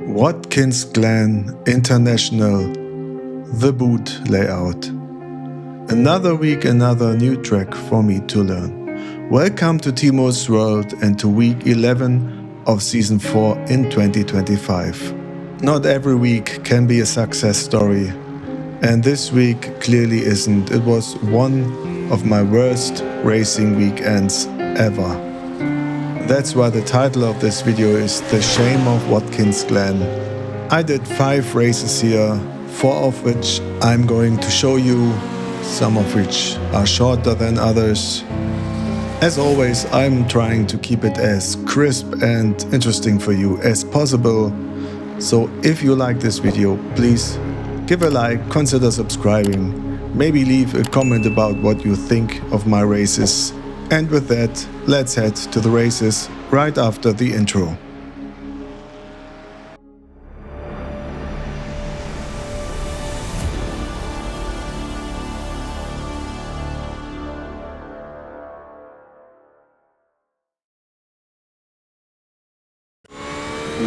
Watkins Glen International, the boot layout. Another week, another new track for me to learn. Welcome to T-Moe's world and to week 11 of season 4 in 2025. Not every week can be a success story, and this week clearly isn't. It was one of my worst racing weekends ever. That's why the title of this video is The Shame of Watkins Glen. I did 5 races here, 4 of which I'm going to show you, some of which are shorter than others. As always, I'm trying to keep it as crisp and interesting for you as possible. So if you like this video, please give a like, consider subscribing, maybe leave a comment about what you think of my races. And with that, let's head to the races right after the intro.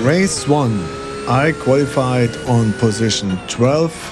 Race 1. I qualified on position 12.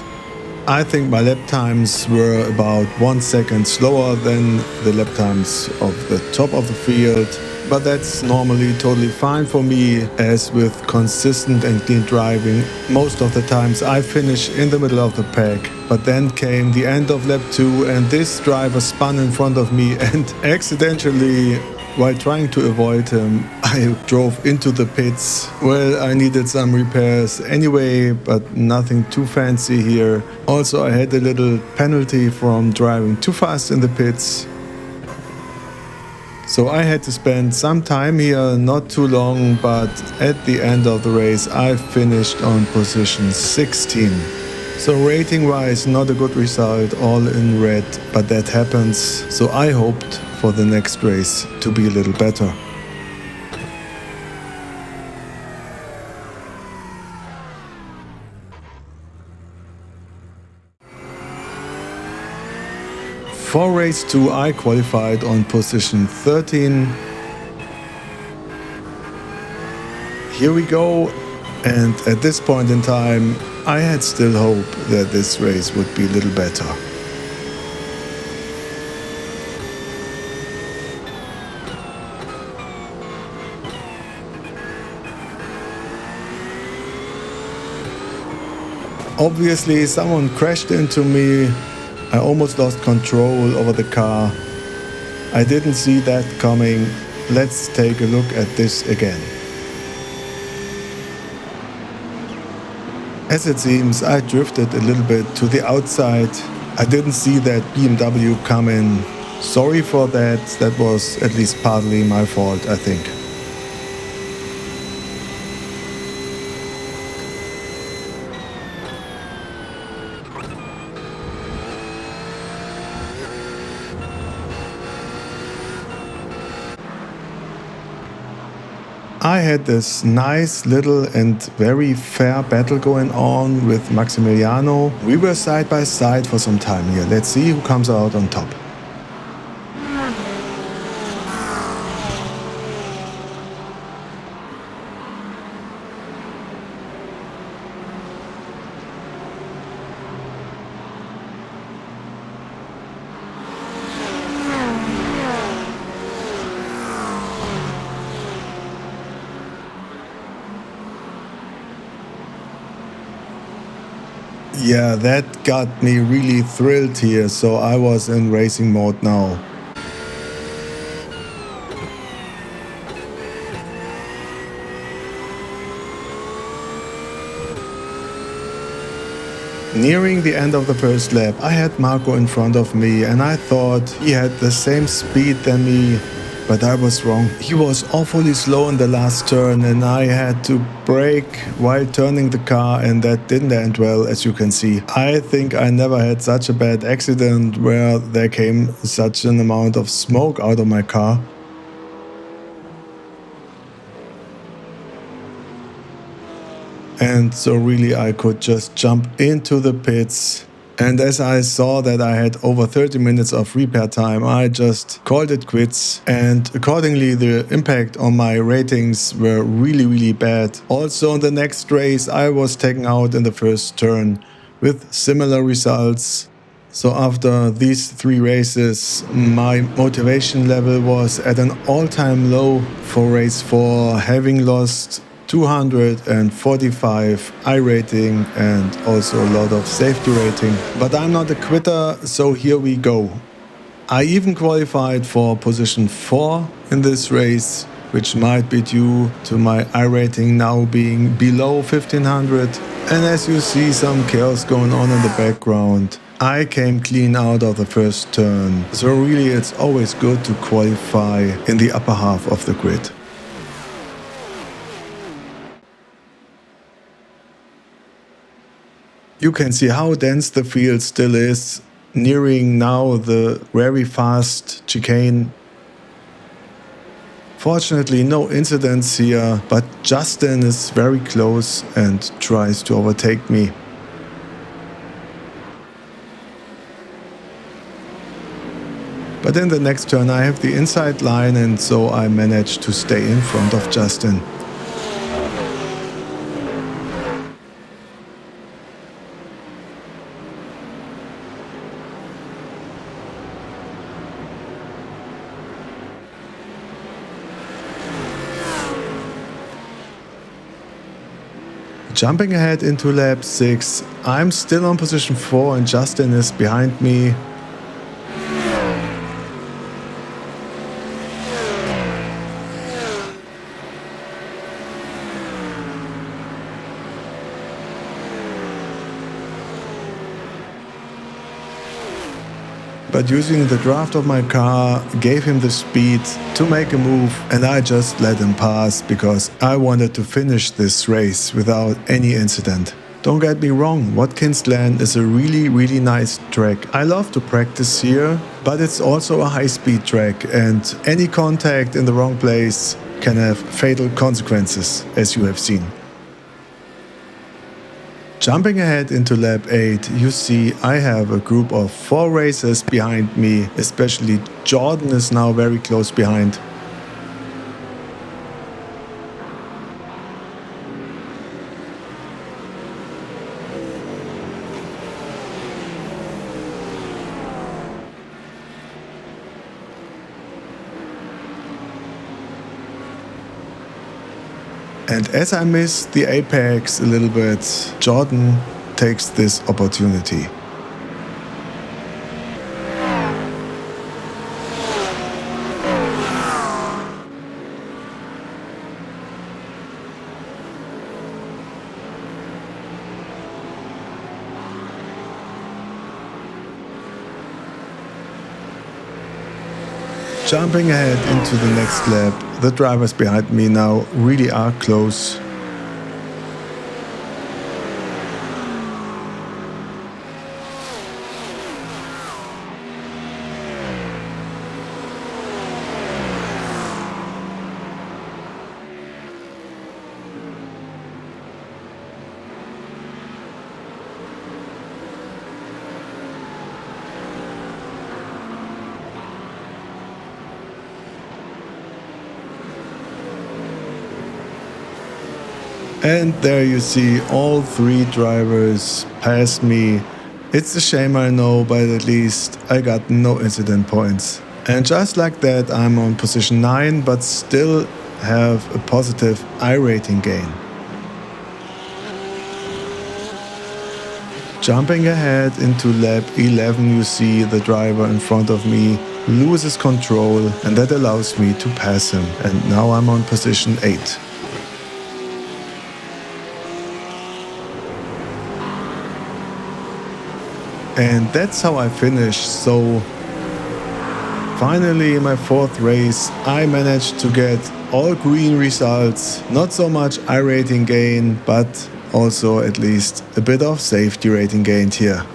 I think my lap times were about 1 second slower than the lap times of the top of the field, but that's normally totally fine for me, as with consistent and clean driving, most of the times I finish in the middle of the pack. But then came the end of lap 2 and this driver spun in front of me, and accidentally, while trying to avoid him, I drove into the pits. Well, I needed some repairs anyway, but nothing too fancy here. Also, I had a little penalty from driving too fast in the pits. So I had to spend some time here, not too long, but at the end of the race I finished on position 16. So rating wise, not a good result, all in red, but that happens. So I hoped for the next race to be a little better. For race 2 I qualified on position 13. Here we go, and at this point in time I had still hope that this race would be a little better. Obviously someone crashed into me. I almost lost control over the car. I didn't see that coming. Let's take a look at this again. As it seems, I drifted a little bit to the outside. I didn't see that BMW come in. Sorry for that. That was at least partly my fault, I think. I had this nice little and very fair battle going on with Maximiliano. We were side by side for some time here. Let's see who comes out on top. Yeah, that got me really thrilled here, so I was in racing mode now. Nearing the end of the first lap, I had Marco in front of me and I thought he had the same speed than me. But I was wrong. He was awfully slow in the last turn and I had to brake while turning the car, and that didn't end well, as you can see. I think I never had such a bad accident where there came such an amount of smoke out of my car. And so really I could just jump into the pits And as I saw that I had over 30 minutes of repair time, I just called it quits. And accordingly, the impact on my ratings were really bad. Also in the next race, I was taken out in the first turn with similar results. So after these 3 races, my motivation level was at an all-time low for race 4, having lost 245 I rating and also a lot of safety rating. But I'm not a quitter, so here we go. I even qualified for position 4 in this race, which might be due to my I rating now being below 1500. And as you see some chaos going on in the background, I came clean out of the first turn. So really it's always good to qualify in the upper half of the grid. You can see how dense the field still is, nearing now the very fast chicane. Fortunately, no incidents here, but Justin is very close and tries to overtake me. But in the next turn I have the inside line, and so I managed to stay in front of Justin. Jumping ahead into lap 6, I'm still on position 4 and Justin is behind me. But using the draft of my car gave him the speed to make a move, and I just let him pass because I wanted to finish this race without any incident. Don't get me wrong, Watkins Glen is a really nice track. I love to practice here, but it's also a high-speed track, and any contact in the wrong place can have fatal consequences, as you have seen. Jumping ahead into lap 8, you see I have a group of 4 racers behind me, especially Jordan is now very close behind. And as I miss the apex a little bit, Jordan takes this opportunity. Jumping ahead into the next lap, the drivers behind me now really are close. And there you see all 3 drivers pass me. It's a shame, I know, but at least I got no incident points. And just like that, I'm on position 9, but still have a positive I rating gain. Jumping ahead into lap 11, you see the driver in front of me loses control, and that allows me to pass him. And now I'm on position 8. And that's how I finished. So finally in my 4th race I managed to get all green results. Not so much I rating gain, but also at least a bit of safety rating gained here.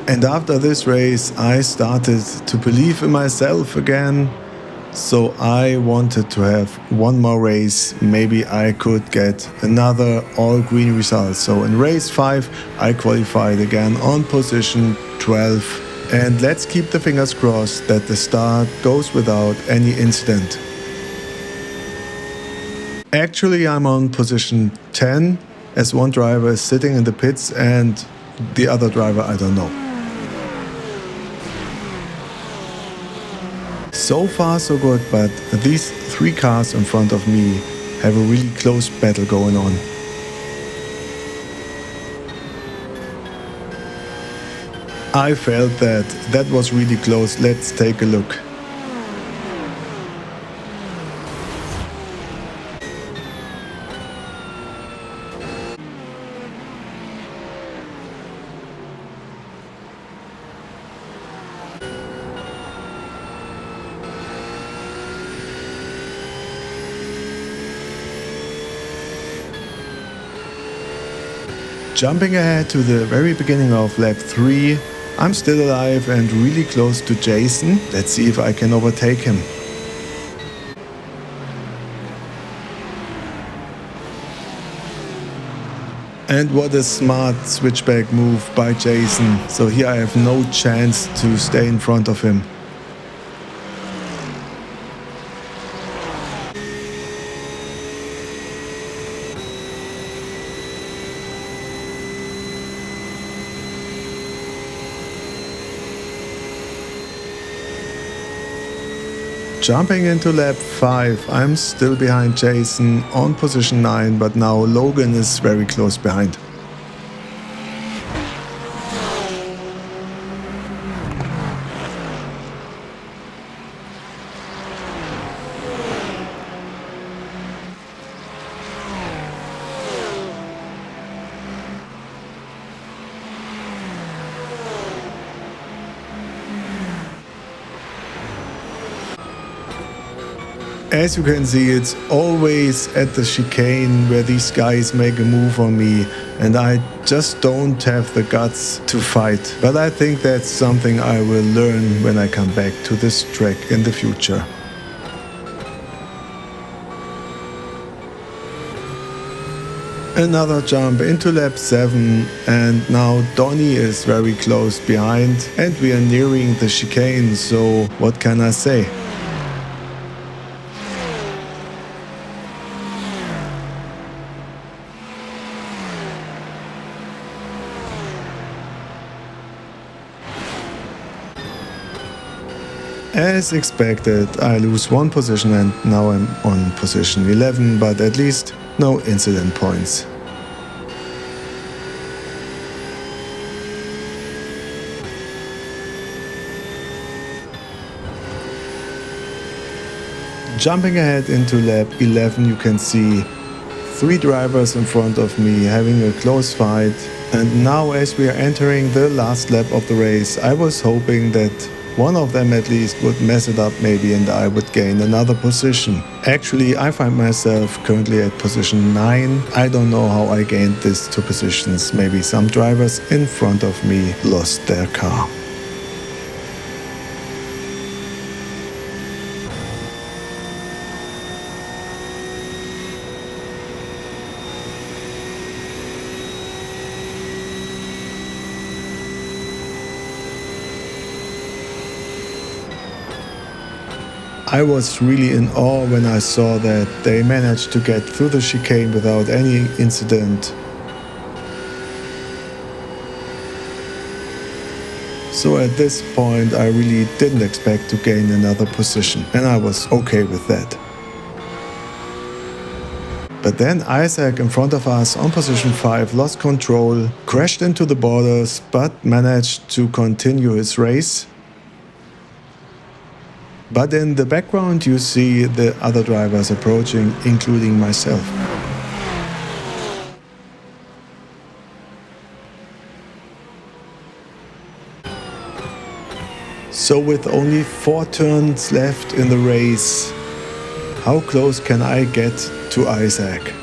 And after this race I started to believe in myself again. So I wanted to have one more race, maybe I could get another all green result. So in race 5 I qualified again on position 12, and let's keep the fingers crossed that the start goes without any incident. Actually I'm on position 10 as one driver is sitting in the pits and the other driver I don't know. So far so good, but these 3 cars in front of me have a really close battle going on. I felt that was really close. Let's take a look. Jumping ahead to the very beginning of lap 3, I'm still alive and really close to Jason. Let's see if I can overtake him. And what a smart switchback move by Jason. So here I have no chance to stay in front of him. Jumping into lap 5, I'm still behind Jason on position 9, but now Logan is very close behind. As you can see, it's always at the chicane where these guys make a move on me, and I just don't have the guts to fight. But I think that's something I will learn when I come back to this track in the future. Another jump into lap 7, and now Donny is very close behind and we are nearing the chicane, so what can I say? As expected, I lose one position and now I'm on position 11, but at least no incident points. Jumping ahead into lap 11, you can see 3 drivers in front of me having a close fight. And now as we are entering the last lap of the race, I was hoping that one of them at least would mess it up maybe and I would gain another position. Actually, I find myself currently at position 9. I don't know how I gained these 2 positions. Maybe some drivers in front of me lost their car. I was really in awe when I saw that they managed to get through the chicane without any incident. So at this point I really didn't expect to gain another position, and I was okay with that. But then Isaac in front of us on position 5 lost control, crashed into the borders, but managed to continue his race. But in the background you see the other drivers approaching, including myself. So with only 4 turns left in the race, how close can I get to Isaac?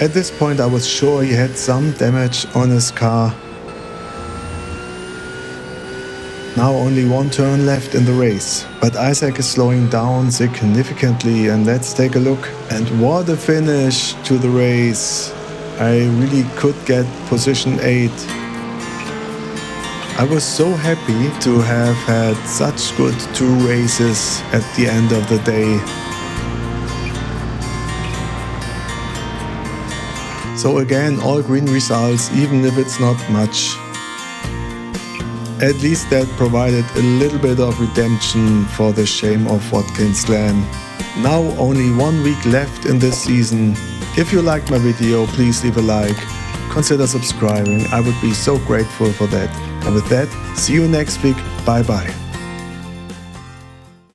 At this point I was sure he had some damage on his car. Now only one turn left in the race, but Isaac is slowing down significantly, and let's take a look. And what a finish to the race. I really could get position 8. I was so happy to have had such good 2 races at the end of the day. So again, all green results, even if it's not much. At least that provided a little bit of redemption for the shame of Watkins Glen. Now only 1 week left in this season. If you liked my video, please leave a like. Consider subscribing, I would be so grateful for that. And with that, see you next week. Bye bye.